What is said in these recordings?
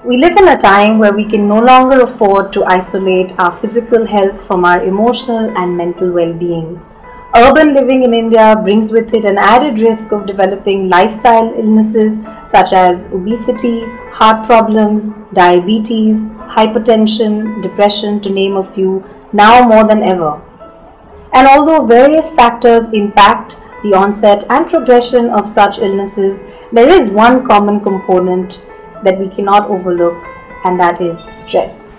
We live in a time where we can no longer afford to isolate our physical health from our emotional and mental well-being. Urban living in India brings with it an added risk of developing lifestyle illnesses such as obesity, heart problems, diabetes, hypertension, depression, to name a few, now more than ever. And although various factors impact the onset and progression of such illnesses, there is one common component that we cannot overlook, and that is stress.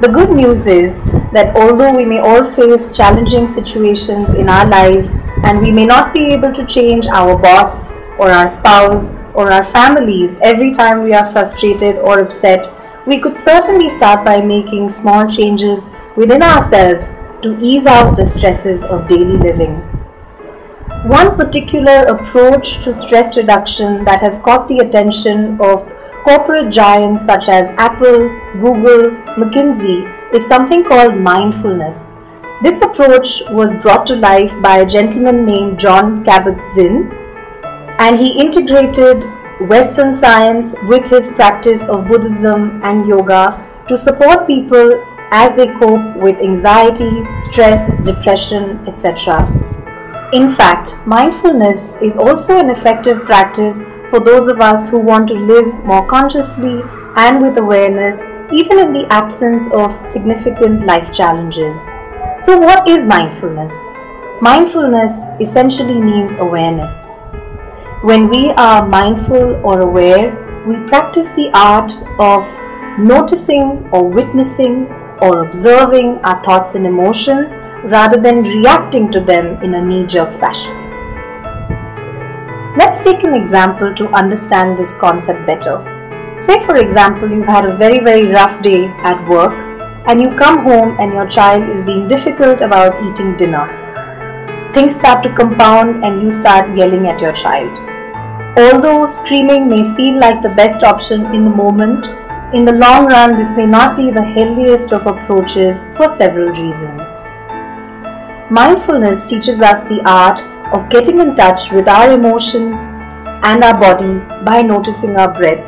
The good news is that although we may all face challenging situations in our lives and we may not be able to change our boss or our spouse or our families every time we are frustrated or upset, we could certainly start by making small changes within ourselves to ease out the stresses of daily living. One particular approach to stress reduction that has caught the attention of corporate giants such as Apple, Google, McKinsey is something called mindfulness. This approach was brought to life by a gentleman named John Kabat-Zinn, and he integrated Western science with his practice of Buddhism and yoga to support people as they cope with anxiety, stress, depression, etc. In fact, mindfulness is also an effective practice for those of us who want to live more consciously and with awareness, even in the absence of significant life challenges. So what is mindfulness? Mindfulness essentially means awareness. When we are mindful or aware, we practice the art of noticing or witnessing or observing our thoughts and emotions rather than reacting to them in a knee-jerk fashion. Let's take an example to understand this concept better. Say for example you've had a very rough day at work and you come home and your child is being difficult about eating dinner. Things start to compound and you start yelling at your child. Although screaming may feel like the best option in the moment, in the long run this may not be the healthiest of approaches for several reasons. Mindfulness teaches us the art of getting in touch with our emotions and our body by noticing our breath,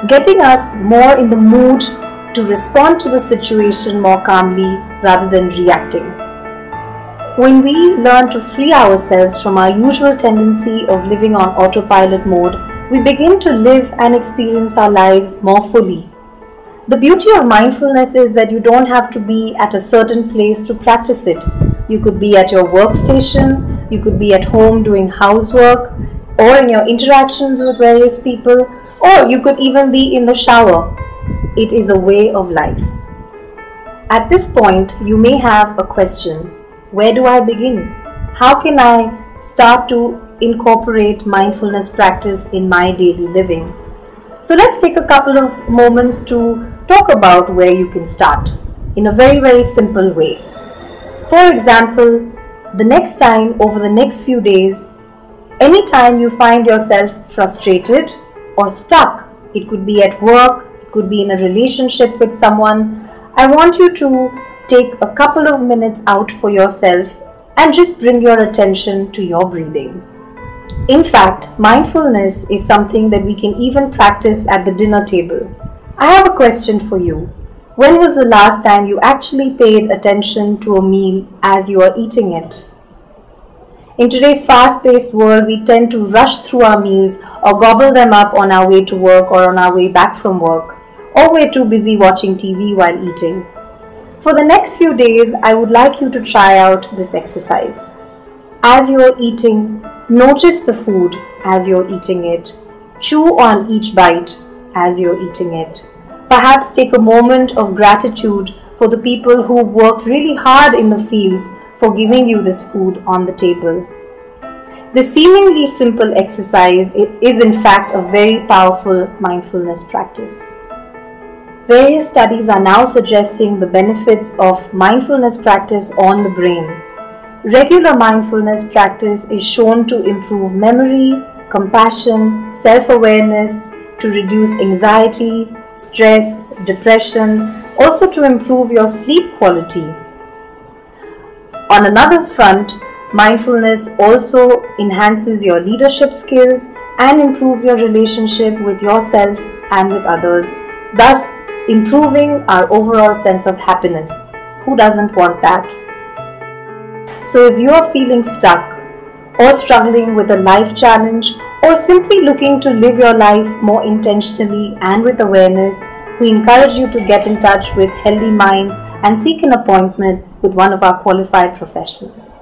getting us more in the mood to respond to the situation more calmly rather than reacting. When we learn to free ourselves from our usual tendency of living on autopilot mode, we begin to live and experience our lives more fully. The beauty of mindfulness is that you don't have to be at a certain place to practice it. You could be at your workstation, you could be at home doing housework, or in your interactions with various people, or you could even be in the shower. It is a way of life. At this point, you may have a question. Where do I begin? How can I start to incorporate mindfulness practice in my daily living? So let's take a couple of moments to talk about where you can start in a very simple way. For example, the next time over the next few days, anytime you find yourself frustrated or stuck, it could be at work, it could be in a relationship with someone, I want you to take a couple of minutes out for yourself and just bring your attention to your breathing. In fact, mindfulness is something that we can even practice at the dinner table. I have a question for you. When was the last time you actually paid attention to a meal as you are eating it? In today's fast-paced world, we tend to rush through our meals or gobble them up on our way to work or on our way back from work, or we're too busy watching TV while eating. For the next few days, I would like you to try out this exercise. As you are eating, notice the food as you're eating it. Chew on each bite as you're eating it. Perhaps take a moment of gratitude for the people who worked really hard in the fields for giving you this food on the table. This seemingly simple exercise is in fact a very powerful mindfulness practice. Various studies are now suggesting the benefits of mindfulness practice on the brain. Regular mindfulness practice is shown to improve memory, compassion, self-awareness, to reduce anxiety, stress, depression, also to improve your sleep quality. On another front, mindfulness also enhances your leadership skills and improves your relationship with yourself and with others, thus improving our overall sense of happiness. Who doesn't want that? So if you are feeling stuck or struggling with a life challenge or simply looking to live your life more intentionally and with awareness, we encourage you to get in touch with Healthy Minds and seek an appointment with one of our qualified professionals.